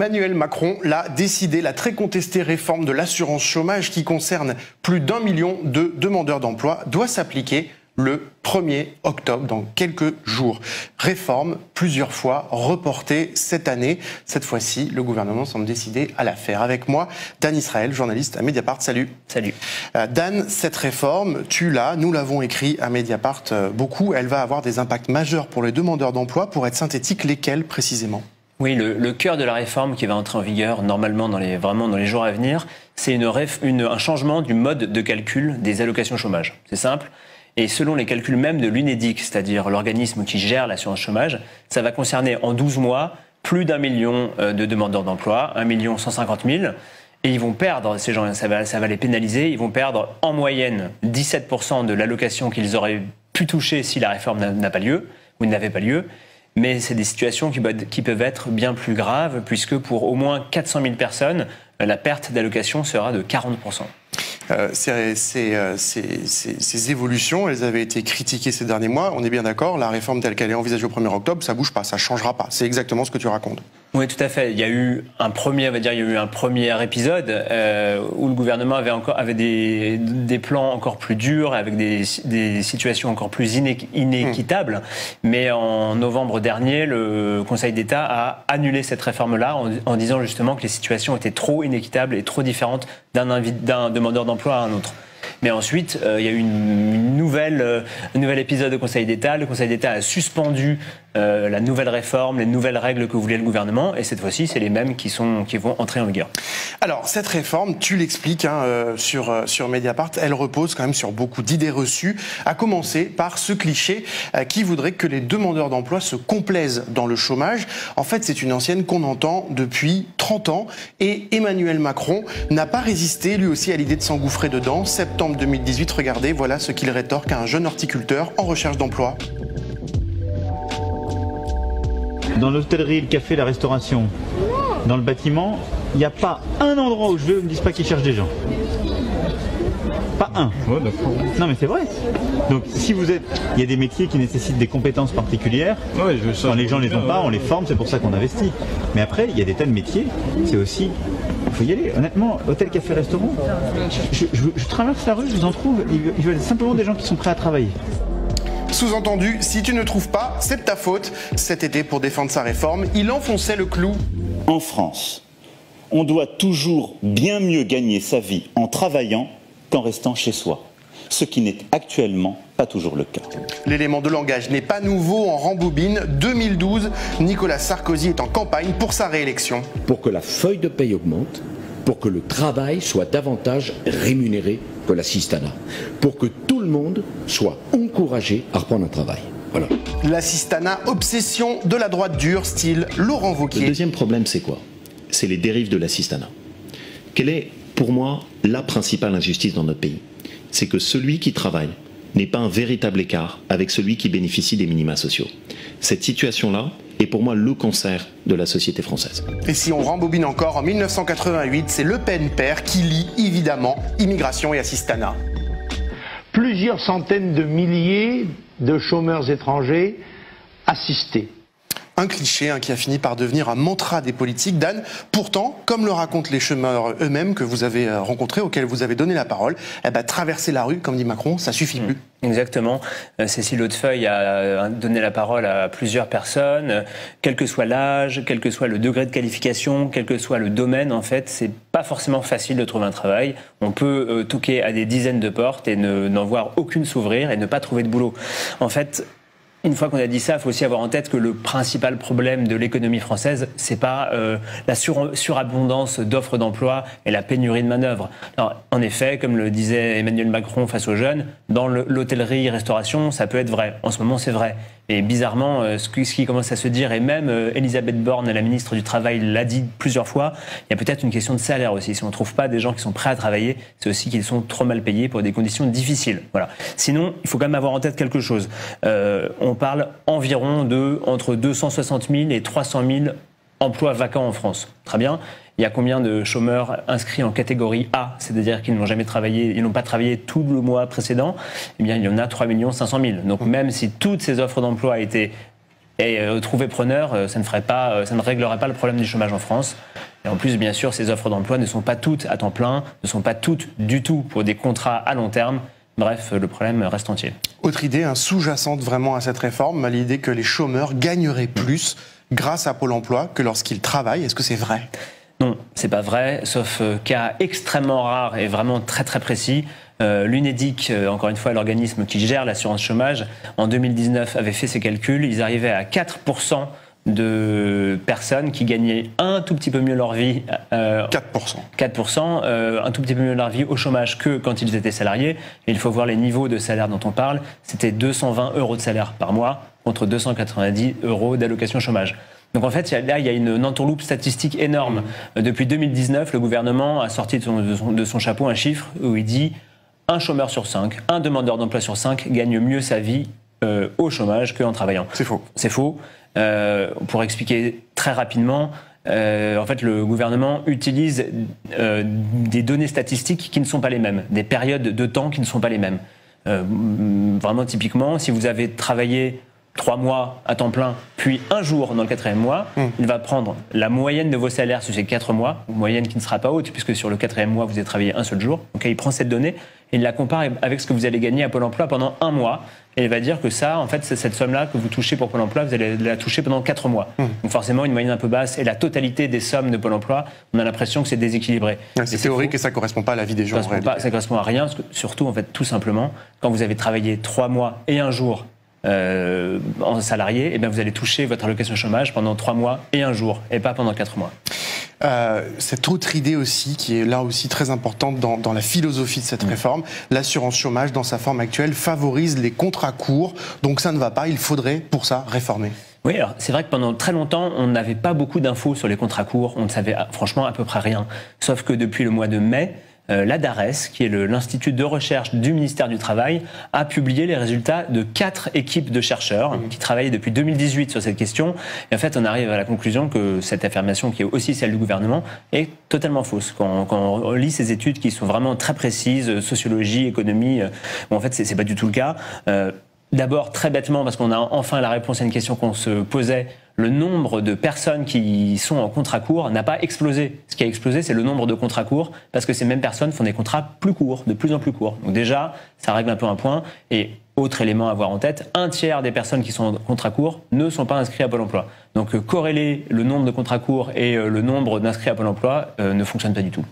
Emmanuel Macron l'a décidé, la très contestée réforme de l'assurance chômage qui concerne plus d'1 million de demandeurs d'emploi doit s'appliquer le 1er octobre, dans quelques jours. Réforme plusieurs fois reportée cette année. Cette fois-ci, le gouvernement semble décidé à la faire. Avec moi, Dan Israël, journaliste à Mediapart. Salut. Salut. Dan, cette réforme, nous l'avons écrit à Mediapart beaucoup, elle va avoir des impacts majeurs pour les demandeurs d'emploi. Pour être synthétique, lesquels précisément ? Oui, le cœur de la réforme qui va entrer en vigueur normalement dans les jours à venir, c'est un changement du mode de calcul des allocations chômage. C'est simple. Et selon les calculs même de l'UNEDIC, c'est-à-dire l'organisme qui gère l'assurance chômage, ça va concerner en 12 mois plus d'1 million de demandeurs d'emploi, 1 150 000. Et ils vont perdre, ces gens, ça va les pénaliser, ils vont perdre en moyenne 17% de l'allocation qu'ils auraient pu toucher si la réforme n'a pas lieu, ou n'avait pas lieu. Mais c'est des situations qui peuvent être bien plus graves, puisque pour au moins 400 000 personnes, la perte d'allocation sera de 40%. Ces évolutions, elles avaient été critiquées ces derniers mois. On est bien d'accord, la réforme telle qu'elle est envisagée au 1er octobre, ça bouge pas, ça changera pas. C'est exactement ce que tu racontes. Oui, tout à fait. Il y a eu un premier épisode où le gouvernement avait des plans encore plus durs, avec des situations encore plus inéquitables. Mais en novembre dernier, le Conseil d'État a annulé cette réforme-là en disant justement que les situations étaient trop inéquitables et trop différentes d'un demandeur d'emploi à un autre. Mais ensuite, il y a eu un nouvel épisode au Conseil d'État. Le Conseil d'État a suspendu la nouvelle réforme, les nouvelles règles que voulait le gouvernement. Et cette fois-ci, c'est les mêmes qui vont entrer en vigueur. Alors, cette réforme, tu l'expliques sur Mediapart, elle repose quand même sur beaucoup d'idées reçues, à commencer par ce cliché qui voudrait que les demandeurs d'emploi se complaisent dans le chômage. En fait, c'est une ancienne qu'on entend depuis 30 ans. Et Emmanuel Macron n'a pas résisté, lui aussi, à l'idée de s'engouffrer dedans. Septembre 2018, regardez, voilà ce qu'il rétorque à un jeune horticulteur en recherche d'emploi. Dans l'hôtellerie, le café, la restauration, dans le bâtiment, il n'y a pas un endroit où je vais où ils ne me disent pas qu'ils cherchent des gens. Pas un. Ouais, d'accord. Non mais c'est vrai. Donc si il y a des métiers qui nécessitent des compétences particulières. Ouais, quand les gens les ont pas, on les forme, c'est pour ça qu'on investit. Mais après, il y a des tas de métiers, c'est aussi, il faut y aller. Honnêtement, hôtel, café, restaurant, je traverse la rue, je vous en trouve, ils veulent simplement des gens qui sont prêts à travailler. Sous-entendu, si tu ne trouves pas, c'est de ta faute. Cet été, pour défendre sa réforme, il enfonçait le clou. En France, on doit toujours bien mieux gagner sa vie en travaillant qu'en restant chez soi, ce qui n'est actuellement pas toujours le cas. L'élément de langage n'est pas nouveau, en rembobine. 2012, Nicolas Sarkozy est en campagne pour sa réélection. Pour que la feuille de paye augmente, pour que le travail soit davantage rémunéré que l'assistanat, pour que tout le monde soit encouragé à reprendre un travail. Voilà. L'assistanat, obsession de la droite dure, style Laurent Wauquiez. Le deuxième problème, c'est quoi? C'est les dérives de l'assistanat. Quelle est, pour moi, la principale injustice dans notre pays? C'est que celui qui travaille n'est pas un véritable écart avec celui qui bénéficie des minima sociaux. Cette situation-là est pour moi le cancer de la société française. Et si on rembobine encore, en 1988, c'est Le Pen père qui lie évidemment immigration et assistanat. Plusieurs centaines de milliers de chômeurs étrangers assistés. Un cliché qui a fini par devenir un mantra des politiques. Dan, pourtant, comme le racontent les chômeurs eux-mêmes que vous avez rencontrés, auxquels vous avez donné la parole, traverser la rue, comme dit Macron, ça suffit plus. Exactement. Cécile Hautefeuille a donné la parole à plusieurs personnes, quel que soit l'âge, quel que soit le degré de qualification, quel que soit le domaine. En fait, c'est pas forcément facile de trouver un travail. On peut toquer à des dizaines de portes et n'en voir aucune s'ouvrir et ne pas trouver de boulot. En fait, une fois qu'on a dit ça, il faut aussi avoir en tête que le principal problème de l'économie française, c'est pas la surabondance d'offres d'emploi et la pénurie de manœuvres. Alors, en effet, comme le disait Emmanuel Macron face aux jeunes, dans l'hôtellerie-restauration, ça peut être vrai. En ce moment, c'est vrai. Et bizarrement, ce qui commence à se dire, et même Elisabeth Borne, la ministre du Travail, l'a dit plusieurs fois, il y a peut-être une question de salaire aussi. Si on ne trouve pas des gens qui sont prêts à travailler, c'est aussi qu'ils sont trop mal payés pour des conditions difficiles. Voilà. Sinon, il faut quand même avoir en tête quelque chose. On parle environ entre 260 000 et 300 000 emplois vacants en France. Très bien. Il y a combien de chômeurs inscrits en catégorie A, c'est-à-dire qu'ils n'ont jamais travaillé, ils n'ont pas travaillé tout le mois précédent? Eh bien, il y en a 3 500 000. Donc, même si toutes ces offres d'emploi étaient Et trouver preneur, ça ne réglerait pas le problème du chômage en France. Et en plus, bien sûr, ces offres d'emploi ne sont pas toutes à temps plein, ne sont pas toutes du tout pour des contrats à long terme. Bref, le problème reste entier. Autre idée, sous-jacente vraiment à cette réforme, l'idée que les chômeurs gagneraient plus grâce à Pôle emploi que lorsqu'ils travaillent. Est-ce que c'est vrai ? Non, c'est pas vrai, sauf cas extrêmement rares et vraiment très très précis. L'UNEDIC, encore une fois l'organisme qui gère l'assurance chômage, en 2019 avait fait ses calculs, ils arrivaient à 4% de personnes qui gagnaient un tout petit peu mieux leur vie. 4%, un tout petit peu mieux leur vie au chômage que quand ils étaient salariés. Et il faut voir les niveaux de salaire dont on parle. C'était 220 € de salaire par mois contre 290 € d'allocation chômage. Donc en fait, là, il y a une entourloupe statistique énorme. Depuis 2019, le gouvernement a sorti de son chapeau un chiffre où il dit un chômeur sur 5, un demandeur d'emploi sur 5 gagne mieux sa vie au chômage qu'en travaillant. C'est faux. C'est faux. Pour expliquer très rapidement, en fait, le gouvernement utilise des données statistiques qui ne sont pas les mêmes, des périodes de temps qui ne sont pas les mêmes. Vraiment, typiquement, si vous avez travaillé 3 mois à temps plein, puis un jour dans le 4e mois, il va prendre la moyenne de vos salaires sur ces 4 mois, moyenne qui ne sera pas haute, puisque sur le 4e mois, vous avez travaillé un seul jour. Donc, il prend cette donnée et il la compare avec ce que vous allez gagner à Pôle emploi pendant 1 mois. Et il va dire que ça, en fait, c'est cette somme-là que vous touchez pour Pôle emploi, vous allez la toucher pendant 4 mois. Donc forcément, une moyenne un peu basse et la totalité des sommes de Pôle emploi, on a l'impression que c'est déséquilibré. C'est théorique et ça ne correspond pas à la vie des gens. Ça ne correspond à rien, parce que surtout, en fait, tout simplement, quand vous avez travaillé 3 mois et 1 jour en salarié, et bien vous allez toucher votre allocation chômage pendant 3 mois et 1 jour, et pas pendant 4 mois. Cette autre idée aussi, qui est là aussi très importante dans la philosophie de cette réforme, l'assurance chômage dans sa forme actuelle favorise les contrats courts, donc ça ne va pas, il faudrait pour ça réformer. Oui, alors c'est vrai que pendant très longtemps, on n'avait pas beaucoup d'infos sur les contrats courts, on ne savait franchement à peu près rien, sauf que depuis le mois de mai, l'ADARES, qui est l'Institut de recherche du ministère du Travail, a publié les résultats de 4 équipes de chercheurs qui travaillaient depuis 2018 sur cette question. Et en fait, on arrive à la conclusion que cette affirmation, qui est aussi celle du gouvernement, est totalement fausse. Quand on lit ces études qui sont vraiment très précises, sociologie, économie, bon, en fait, c'est pas du tout le cas. D'abord, très bêtement, parce qu'on a enfin la réponse à une question qu'on se posait, le nombre de personnes qui sont en contrat court n'a pas explosé. Ce qui a explosé, c'est le nombre de contrats courts, parce que ces mêmes personnes font des contrats plus courts, de plus en plus courts. Donc déjà, ça règle un peu un point. Et autre élément à avoir en tête, 1/3 des personnes qui sont en contrat court ne sont pas inscrites à Pôle emploi. Donc corréler le nombre de contrats courts et le nombre d'inscrits à Pôle emploi ne fonctionne pas du tout.